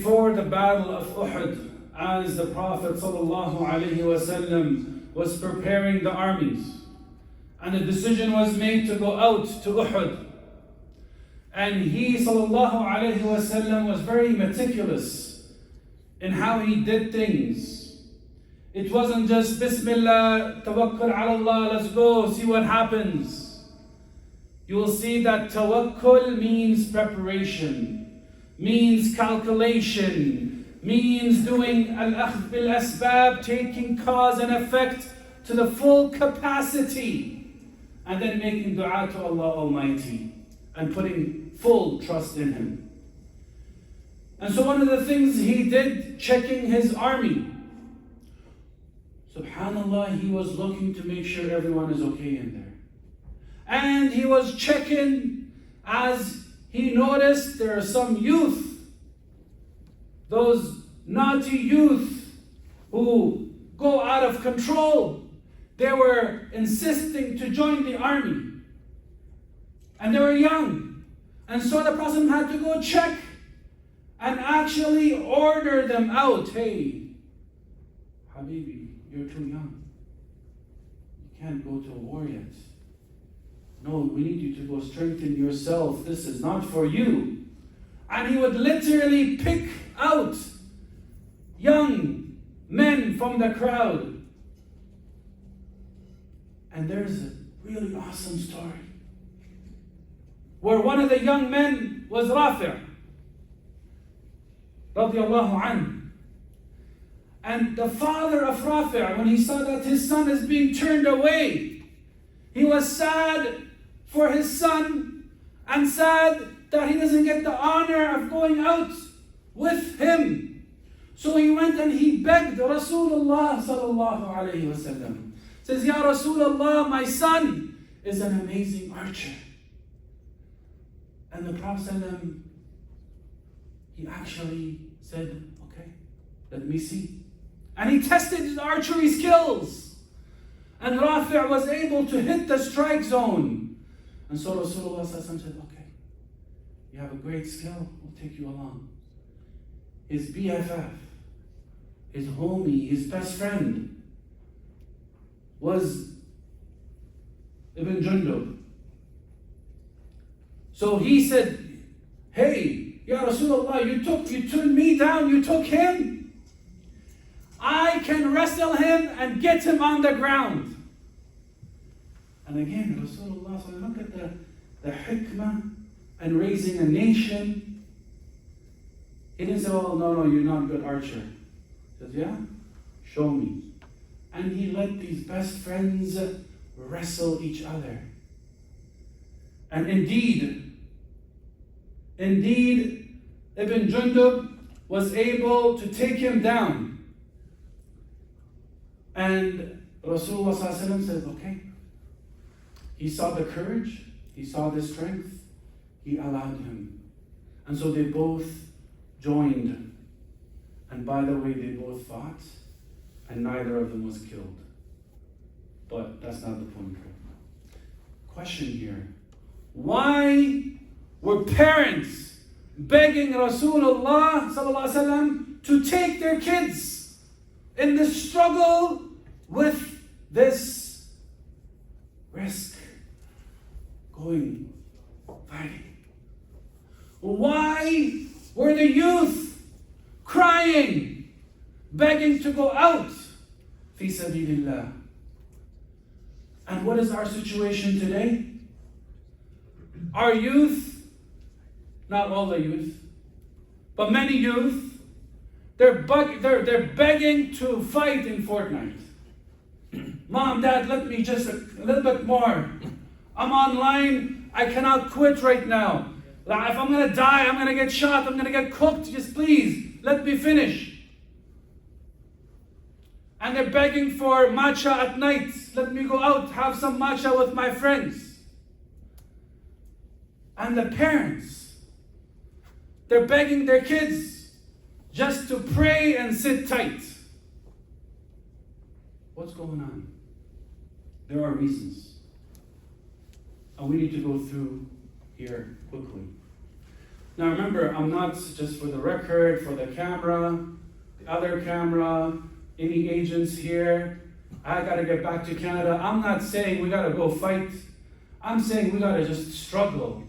before the battle of Uhud, as the Prophet ﷺ was preparing the armies, and the decision was made to go out to Uhud. And he ﷺ was very meticulous in how he did things. It wasn't just Bismillah, Tawakkul ala Allah, let's go, see what happens. You will see that Tawakkul means preparation, means calculation, means doing al-akhdh bil-asbab, taking cause and effect to the full capacity, and then making dua to Allah Almighty and putting full trust in Him. And so one of the things he did, checking his army, subhanallah, he was looking to make sure everyone is okay in there. And he was checking as he noticed there are some youth, those naughty youth who go out of control. They were insisting to join the army. And they were young. And so the Prophet had to go check and actually order them out. Hey, Habibi, you're too young. You can't go to war yet. No, we need you to go strengthen yourself. This is not for you. And he would literally pick out young men from the crowd. And there's a really awesome story where one of the young men was Rafi' radiallahu anhu. And the father of Rafi', when he saw that his son is being turned away, he was sad for his son and sad that he doesn't get the honor of going out with him. So he went and he begged Rasulullah sallallahu alayhi wa sallam. Says, Ya Rasulullah, my son is an amazing archer. And the Prophet ﷺ, he actually said, okay, let me see. And he tested his archery skills. And Rafi' was able to hit the strike zone. And so Rasulullah ﷺ said, okay, you have a great skill, we'll take you along. His BFF, his homie, his best friend was Ibn Jundub. So he said, hey, Ya Rasulullah, you turned me down, you took him. I can wrestle him and get him on the ground. And again, Rasulullah, look at the hikmah and raising a nation. He didn't say, oh, no, you're not a good archer. He says, yeah, show me. And he let these best friends wrestle each other. And indeed, Ibn Jundub was able to take him down. And Rasulullah said, okay. He saw the courage, he saw the strength, he allowed him. And so they both joined. And by the way, they both fought, and neither of them was killed. But that's not the point. Question here. Why were parents begging Rasulullah ﷺ to take their kids in the struggle with this risk, going, fighting? Why were the youth crying, begging to go out? Fi sabilillah. And what is our situation today? Our youth, not all the youth, but many youth, they're begging to fight in Fortnite. Mom, Dad, let me just a little bit more. I'm online, I cannot quit right now. Like, if I'm going to die, I'm going to get shot, I'm going to get cooked, just please, let me finish. And they're begging for matcha at night. Let me go out, have some matcha with my friends. And the parents, they're begging their kids just to pray and sit tight. What's going on? There are reasons. And we need to go through here quickly. Now remember, I'm not just for the record, for the camera, the other camera, any agents here. I gotta get back to Canada. I'm not saying we gotta go fight. I'm saying we gotta just struggle.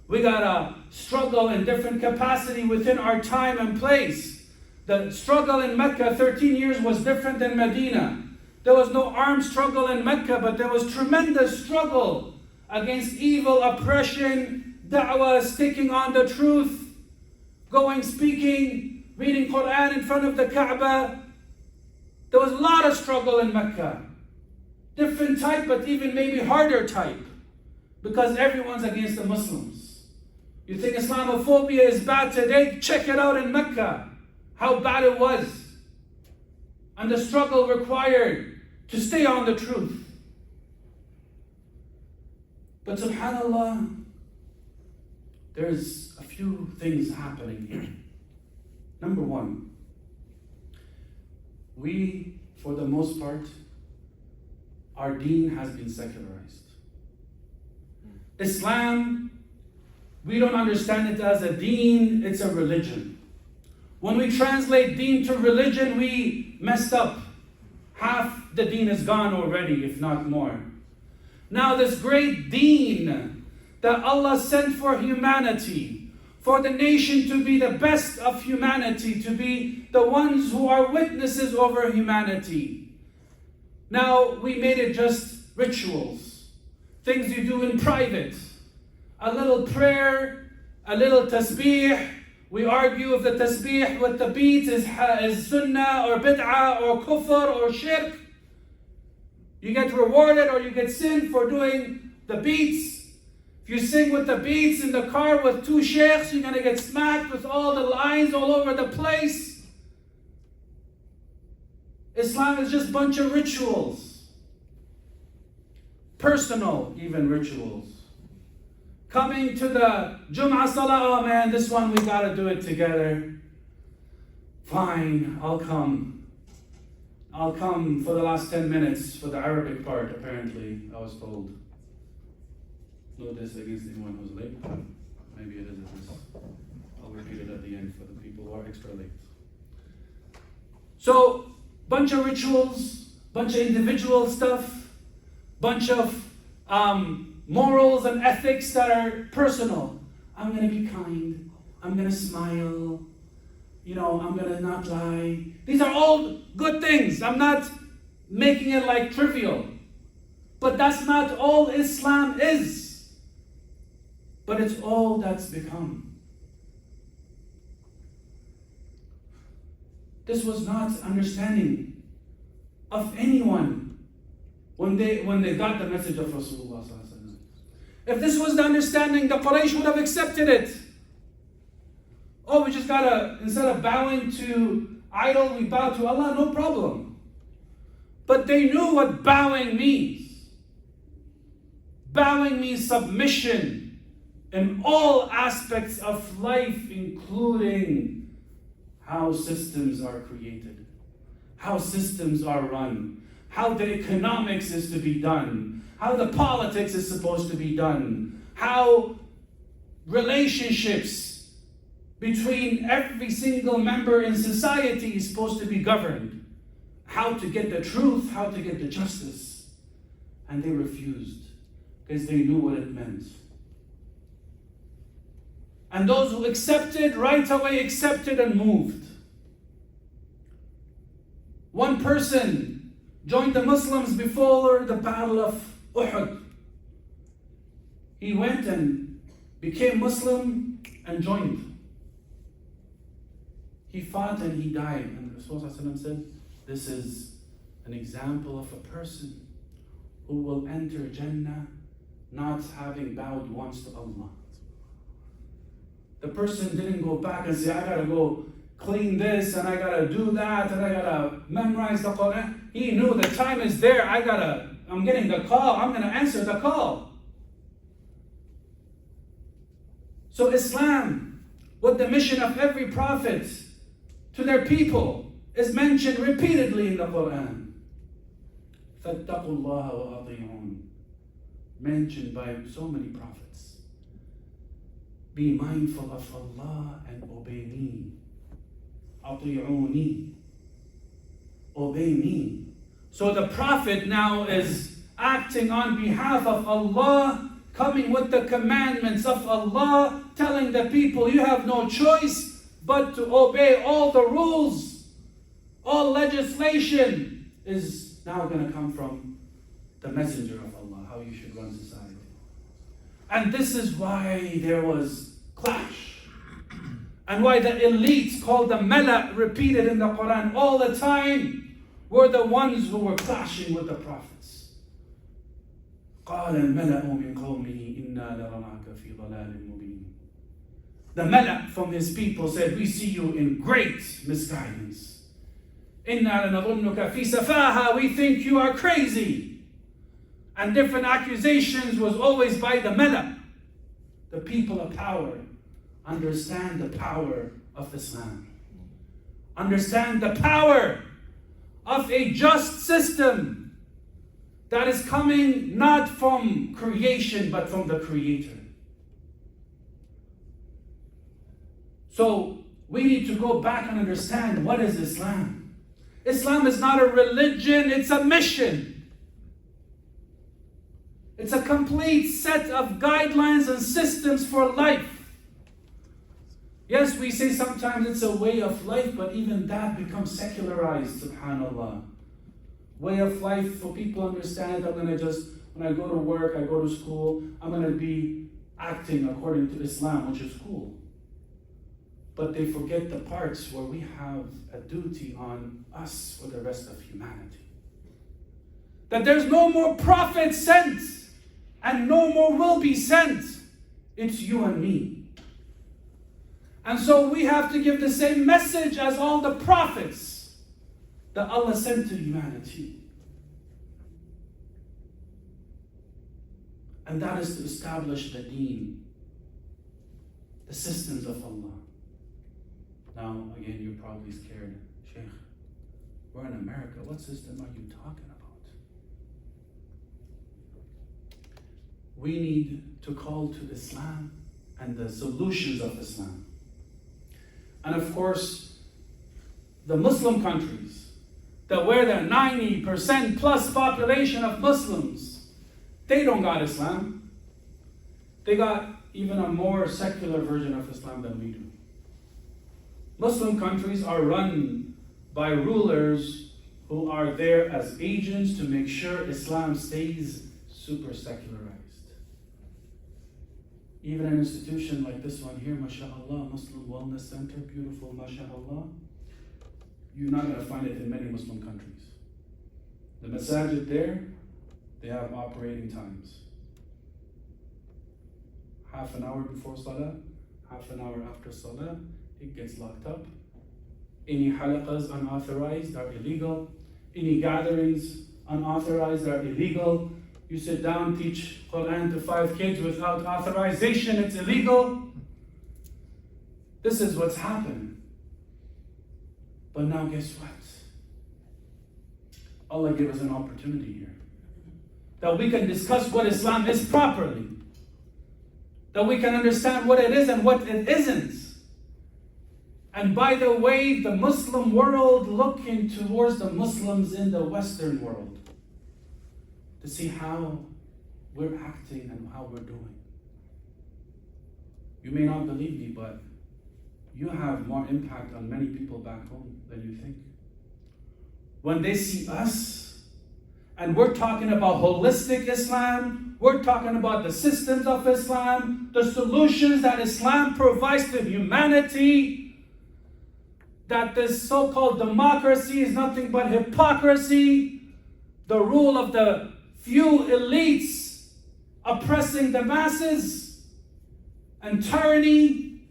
We gotta struggle in different capacity within our time and place. The struggle in Mecca, 13 years, was different than Medina. There was no armed struggle in Mecca, but there was tremendous struggle against evil, oppression, da'wah, sticking on the truth, going, speaking, reading Quran in front of the Kaaba. There was a lot of struggle in Mecca. Different type, but even maybe harder type, because everyone's against the Muslims. You think Islamophobia is bad today? Check it out in Mecca, how bad it was. And the struggle required to stay on the truth. But subhanAllah, there's a few things happening here. Number one, we, for the most part, our deen has been secularized. Islam, we don't understand it as a deen, it's a religion. When we translate deen to religion, we messed up. Half the deen is gone already, if not more. Now this great deen that Allah sent for humanity, for the nation to be the best of humanity, to be the ones who are witnesses over humanity. Now we made it just rituals, things you do in private, a little prayer, a little tasbih. We argue if the tasbih with the beats is sunnah or bid'ah or kufr or shirk. You get rewarded or you get sin for doing the beats. If you sing with the beats in the car with two sheikhs, you're going to get smacked with all the lines all over the place. Islam is just a bunch of rituals. Personal, even rituals. Coming to the Jumu Salah, oh man, this one we got to do it together. Fine, I'll come. I'll come for the last 10 minutes for the Arabic part, apparently, I was told. No diss against anyone who's late. Maybe it is a diss. I'll repeat it at the end for the people who are extra late. So, bunch of rituals, bunch of individual stuff, bunch of morals and ethics that are personal. I'm going to be kind. I'm going to smile. I'm going to not lie. These are all good things. I'm not making it like trivial. But that's not all Islam is. But it's all that's become. This was not understanding of anyone when they got the message of Rasulullah. If this was the understanding, the Quraysh would have accepted it. Oh, we just gotta, instead of bowing to idol, we bow to Allah, no problem. But they knew what bowing means. Bowing means submission in all aspects of life, including how systems are created, how systems are run, how the economics is to be done, how the politics is supposed to be done, how relationships between every single member in society is supposed to be governed, how to get the truth, how to get the justice. And they refused because they knew what it meant. And those who accepted, right away accepted and moved. One person joined the Muslims before the Battle of Uhud. He went and became Muslim and joined. He fought and he died. And Rasulullah said, this is an example of a person who will enter Jannah not having bowed once to Allah. The person didn't go back and say, I gotta go clean this and I gotta do that and I gotta memorize the Quran. He knew the time is there. I'm getting the call. I'm gonna answer the call. So Islam, with the mission of every prophet to their people, is mentioned repeatedly in the Quran. فَاتَّقُوا اللَّهَ وَأَطِيعُونَ. Mentioned by so many prophets. Be mindful of Allah and obey me. أطيعوني. Obey me. So the Prophet now is acting on behalf of Allah, coming with the commandments of Allah, telling the people you have no choice but to obey all the rules. All legislation is now going to come from the messenger of Allah, how you should run society. And this is why there was clash. And why the elites called the Mala, repeated in the Quran all the time, were the ones who were clashing with the prophets. قَالَ الْمَلَأُ مِنْ قَوْمِهِ إِنَّا لَرَنَاكَ فِي ضَلَالٍ مُبِينٍ. The Mala from his people said, we see you in great misguidance. إِنَّا لَنَظُنُّكَ فِي سَفَاهَا. We think you are crazy. And different accusations was always by the Mala. The people of power understand the power of Islam. Understand the power of a just system that is coming not from creation but from the Creator. So we need to go back and understand, what is Islam? Islam is not a religion, it's a mission. It's a complete set of guidelines and systems for life. Yes, we say sometimes it's a way of life, but even that becomes secularized, subhanAllah. Way of life, for people to understand, I'm going to just, when I go to work, I go to school, I'm going to be acting according to Islam, which is cool. But they forget the parts where we have a duty on us for the rest of humanity. That there's no more prophet sent, and no more will be sent. It's you and me. And so we have to give the same message as all the prophets that Allah sent to humanity. And that is to establish the deen, the systems of Allah. Now, again, you're probably scared. Shaykh, we're in America. What system are you talking about? We need to call to Islam and the solutions of Islam. And of course, the Muslim countries, that where the 90% plus population of Muslims, they don't got Islam. They got even a more secular version of Islam than we do. Muslim countries are run by rulers who are there as agents to make sure Islam stays super secularized. Even an institution like this one here, mashallah, Muslim Wellness Center, beautiful, mashallah, you're not going to find it in many Muslim countries. The masajid there, they have operating times. Half an hour before salah, half an hour after salah, it gets locked up. Any halaqas unauthorized are illegal. Any gatherings unauthorized are illegal. You sit down, teach Quran to 5 kids without authorization, it's illegal. This is what's happened. But now guess what? Allah gave us an opportunity here. That we can discuss what Islam is properly. That we can understand what it is and what it isn't. And by the way, the Muslim world looking towards the Muslims in the Western world to see how we're acting and how we're doing. You may not believe me, but you have more impact on many people back home than you think. When they see us, and we're talking about holistic Islam, we're talking about the systems of Islam, the solutions that Islam provides to humanity, that this so-called democracy is nothing but hypocrisy, the rule of the few elites oppressing the masses, and tyranny.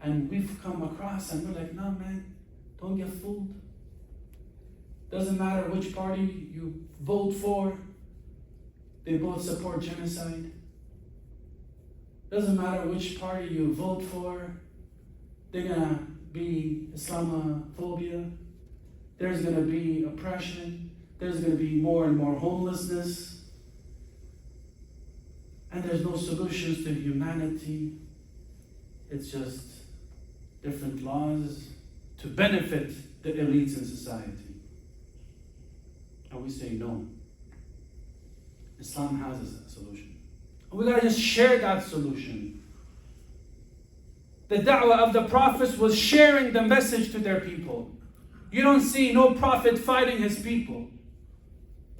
And we've come across and we're like, no man, don't get fooled. Doesn't matter which party you vote for, they both support genocide. Doesn't matter which party you vote for, they're gonna be Islamophobia. There's gonna be oppression. There's going to be more and more homelessness. And there's no solutions to humanity. It's just different laws to benefit the elites in society. And we say no. Islam has a solution. And we gotta just share that solution. The da'wah of the prophets was sharing the message to their people. You don't see no prophet fighting his people.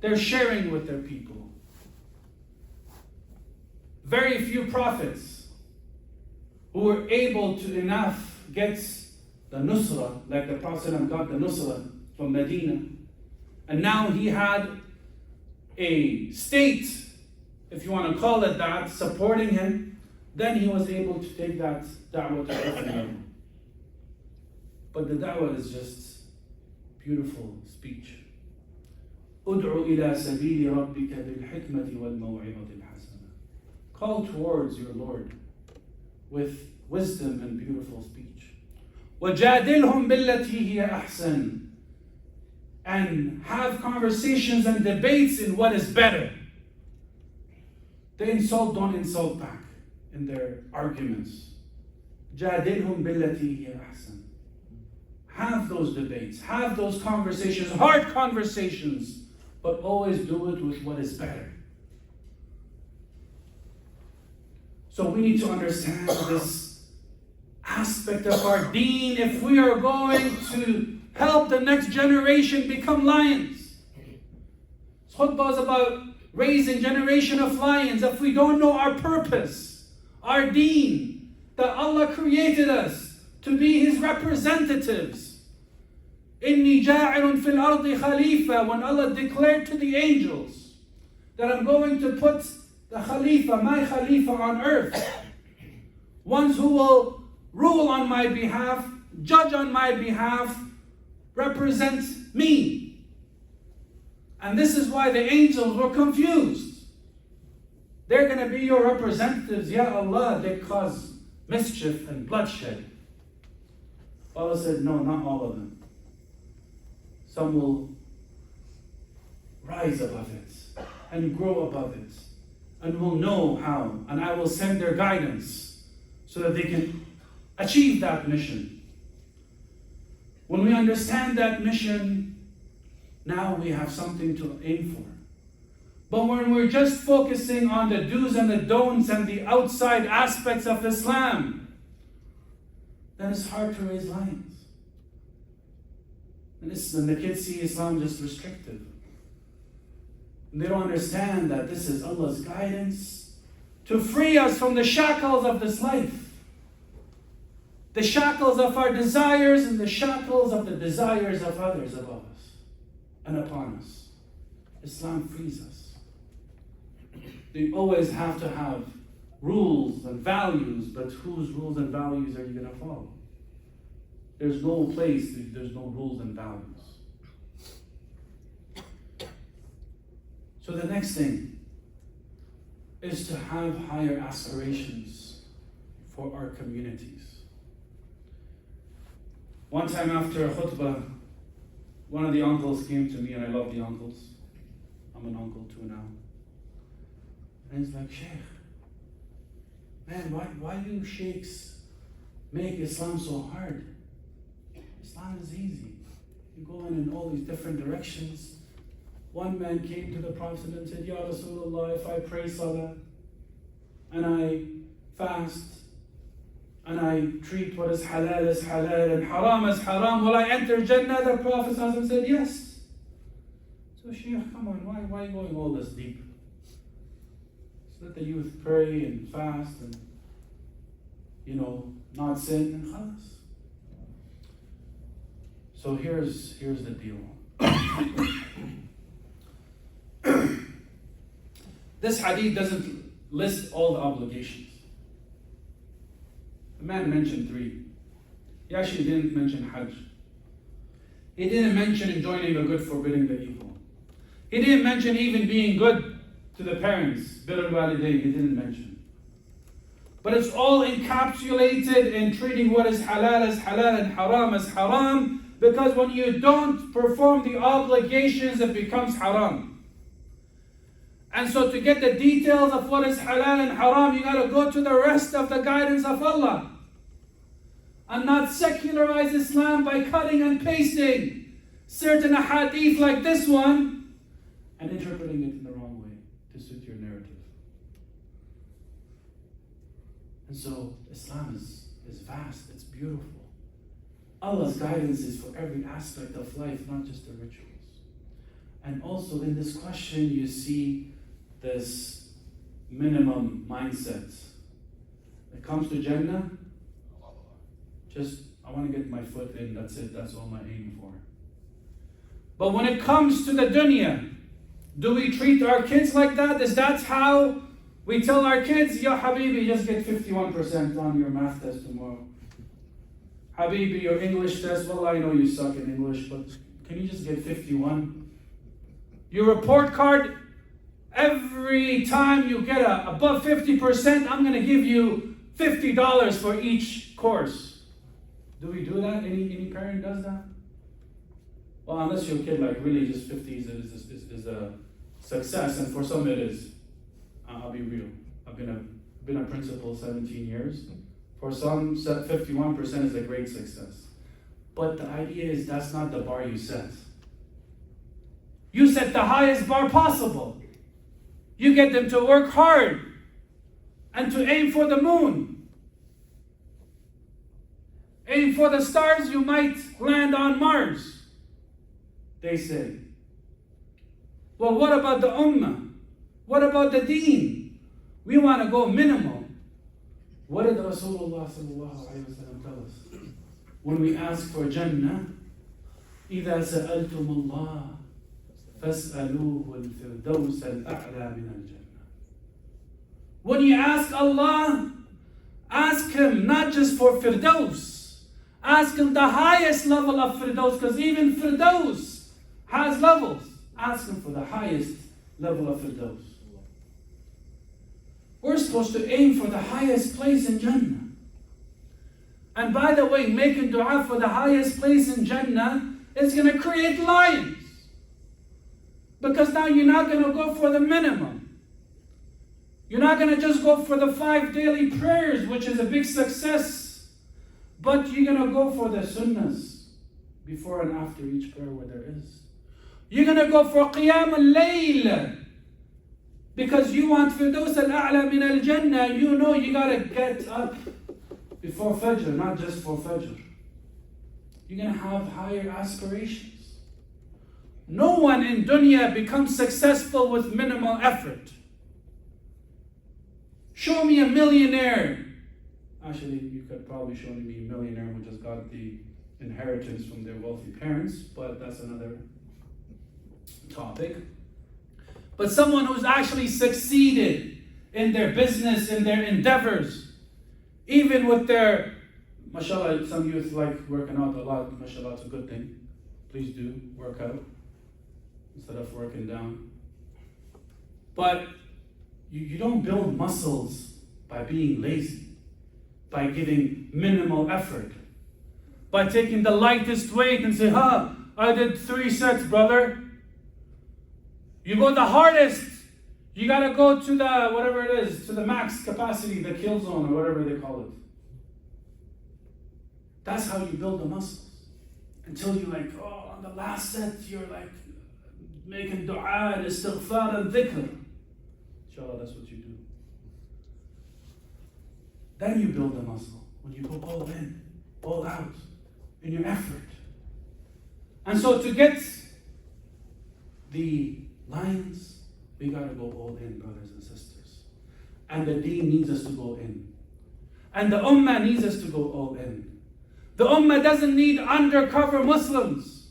They're sharing with their people. Very few prophets who were able to enough get the nusrah, like the Prophet got the nusrah from Medina. And now he had a state, if you want to call it that, supporting him. Then he was able to take that da'wah to different level. But the da'wah is just beautiful speech. أُدْعُ إِلَى سَبِيلِ رَبِّكَ بِالْحِكْمَةِ وَالْمَوْعِظَةِ الْحَسَنَةِ. Call towards your Lord with wisdom and beautiful speech. وَجَادِلْهُمْ بِالَّتِي هِيَ أَحْسَنُ. And have conversations and debates in what is better. They insult, don't insult back in their arguments. جَادِلْهُمْ بِالَّتِي هِيَ أَحْسَنُ. Have those debates, have those conversations, hard conversations, but always do it with what is better. So we need to understand this aspect of our deen if we are going to help the next generation become lions. Khutbah is about raising generation of lions. If we don't know our purpose, our deen, that Allah created us to be His representatives. إِنِّي جَاعِلٌ فِي الْأَرْضِ خَلِيفَةً. When Allah declared to the angels that I'm going to put the Khalifa, my Khalifa on earth, ones who will rule on my behalf, judge on my behalf, represent me. And this is why the angels were confused. They're going to be your representatives, Ya Allah. They cause mischief and bloodshed. Allah said, no, not all of them. Some will rise above it and grow above it and will know how. And I will send their guidance so that they can achieve that mission. When we understand that mission, now we have something to aim for. But when we're just focusing on the do's and the don'ts and the outside aspects of Islam, then it's hard to raise lions. And the kids see Islam just restrictive. And they don't understand that this is Allah's guidance to free us from the shackles of this life. The shackles of our desires and the shackles of the desires of others above us and upon us. Islam frees us. You always have to have rules and values, but whose rules and values are you going to follow? There's no place, there's no rules and values. So the next thing is to have higher aspirations for our communities. One time after a khutbah, one of the uncles came to me, and I love the uncles. I'm an uncle too now. And he's like, Shaykh, man, why do sheikhs make Islam so hard? Islam is easy. You go in all these different directions. One man came to the Prophet and said, Ya Rasulullah, if I pray salah, and I fast, and I treat what is halal as halal and haram as haram, will I enter Jannah? The Prophet said, yes. So Shaykh, come on, why are you going all this deep? So let the youth pray and fast and, not sin and khalas. So here's the deal. This hadith doesn't list all the obligations. The man mentioned 3. He actually didn't mention Hajj. He didn't mention enjoining the good, forbidding the evil. He didn't mention even being good to the parents. Bir al-walidayn, he didn't mention. But it's all encapsulated in treating what is halal as halal and haram as haram, because when you don't perform the obligations, it becomes haram. And so to get the details of what is halal and haram, you got to go to the rest of the guidance of Allah. And not secularize Islam by cutting and pasting certain hadith like this one and interpreting it in the wrong way to suit your narrative. And so Islam is vast, it's beautiful. Allah's guidance is for every aspect of life, not just the rituals. And also in this question you see this minimum mindset. It comes to Jannah, I want to get my foot in, that's it, that's all I aim for. But when it comes to the dunya, do we treat our kids like that? Is that how we tell our kids, Ya Habibi, just get 51% on your math test tomorrow. Habibi, your English test, well, I know you suck in English, but can you just get 51? Your report card, every time you get above 50%, I'm going to give you $50 for each course. Do we do that? Any parent does that? Well, unless your kid like really just 50 is a success, and for some it is. I'll be real. I've been a principal 17 years. For some, 51% is a great success. But the idea is that's not the bar you set. You set the highest bar possible. You get them to work hard and to aim for the moon. Aim for the stars, you might land on Mars, they say. Well, what about the ummah? What about the deen? We want to go minimal. What did Rasulullah sallallahu alayhi wa sallam tell us? When we ask for Jannah, إِذَا سَأَلْتُمُ اللَّهِ فَاسْأَلُوهُ الْفِرْدَوْسَ الْأَعْلَى مِنَ الْجَنَّةِ. When you ask Allah, ask Him not just for Firdaus, ask Him the highest level of Firdaus, because even Firdaus has levels. Ask Him for the highest level of Firdaus. We're supposed to aim for the highest place in Jannah. And by the way, making dua for the highest place in Jannah is going to create lions. Because now you're not going to go for the minimum. You're not going to just go for the 5 daily prayers, which is a big success. But you're going to go for the sunnahs before and after each prayer where there is. You're going to go for qiyam al-layl. Because you want Firdaus al-A'la min al-Jannah. You know you got to get up before Fajr, not just for Fajr. You're going to have higher aspirations. No one in dunya becomes successful with minimal effort. Show me a millionaire. Actually, you could probably show me a millionaire who just got the inheritance from their wealthy parents, but that's another topic. But someone who's actually succeeded in their business, in their endeavors, even with their, mashallah, some youth like working out a lot, mashallah, it's a good thing. Please do, work out, instead of working down. But you don't build muscles by being lazy, by giving minimal effort, by taking the lightest weight and say, I did 3 sets, brother. You go the hardest. You got to go to the, whatever it is, to the max capacity, the kill zone or whatever they call it. That's how you build the muscles. Until you're like, on the last set, you're like making dua and istighfar and dhikr. Inshallah, that's what you do. Then you build the muscle. When you go all in, all out, in your effort. And so to get the lions, we got to go all in, brothers and sisters. And the deen needs us to go in. And the ummah needs us to go all in. The ummah doesn't need undercover Muslims.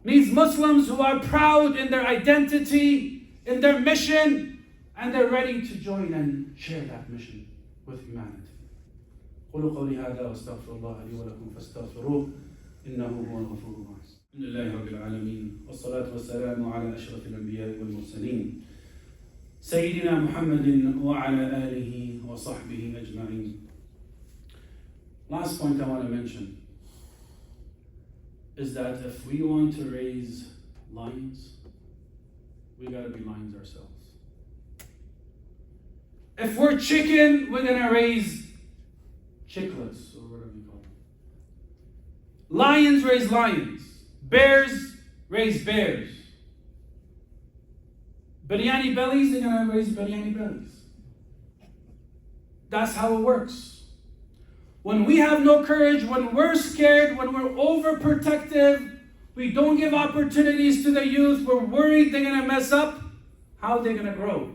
Needs Muslims who are proud in their identity, in their mission, and they're ready to join and share that mission with humanity. قولوا قولي هذا واستغفر الله لي ولكم فاستغفروه إنه هو الغفور الرحيم. الحمد لله رب العالمين والصلاة والسلام على أشرف الأنبياء والمرسلين سيدنا محمد وعلى آله وصحبه أجمعين. Last point I want to mention is that if we want to raise lions, we got to be lions ourselves. If we're chicken, we're going to raise chicklets, or whatever you call them. Lions raise lions. Bears raise bears. Biryani bellies, they're going to raise biryani bellies. That's how it works. When we have no courage, when we're scared, when we're overprotective, we don't give opportunities to the youth, we're worried they're going to mess up, how are they going to grow?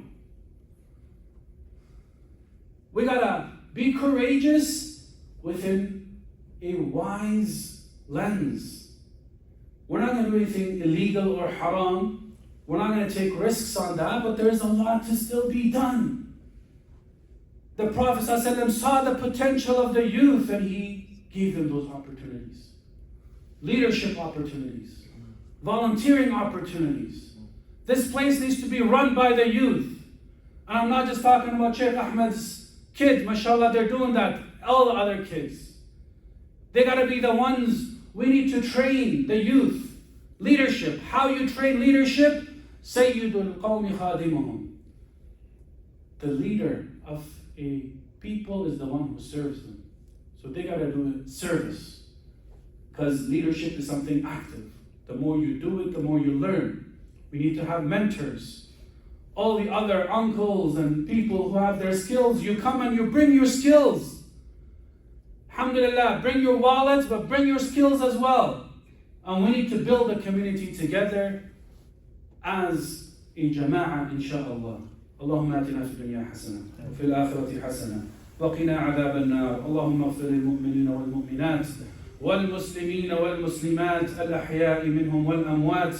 We got to be courageous within a wise lens. We're not going to do anything illegal or haram. We're not going to take risks on that, but there's a lot to still be done. The Prophet ﷺ saw the potential of the youth and he gave them those opportunities. Leadership opportunities, volunteering opportunities. This place needs to be run by the youth. And I'm not just talking about Shaykh Ahmed's kids, mashallah, they're doing that. All the other kids. They got to be the ones, we need to train the youth. Leadership. How you train leadership? Sayyidul Qawmi Khadimuhum. The leader of a people is the one who serves them. So they got to do service. Because leadership is something active. The more you do it, the more you learn. We need to have mentors. All the other uncles and people who have their skills, you come and you bring your skills. Alhamdulillah, bring your wallets, but bring your skills as well. And we need to build a community together as a jama'ah, inshaAllah. اللهم آتنا في الدنيا حسنة وفي الآخرة حسنة وقنا عذاب النار اللهم اغفر للمؤمنين والمؤمنات والمسلمين والمسلمات الأحياء منهم والأموات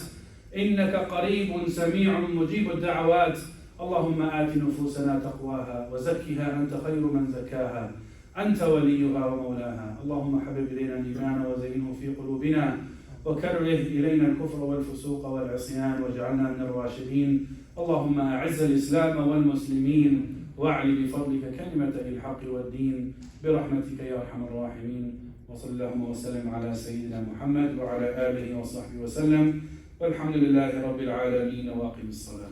إنك قريب سميع مجيب الدعوات اللهم آت نفوسنا تقواها وزكها أنت خير من زكاها أنت وليها ومولاها اللهم حبب إلينا الإيمان وزينه في قلوبنا وكره إلينا الكفر والفسوق والعصيان واجعلنا من الراشدين اللهم أعز الإسلام والمسلمين واعل بفضلك كلمة الحق والدين برحمتك يا أرحم الراحمين وصلى اللهم وسلم على سيدنا محمد وعلى آله وصحبه وسلم والحمد لله رب العالمين وأقم الصلاة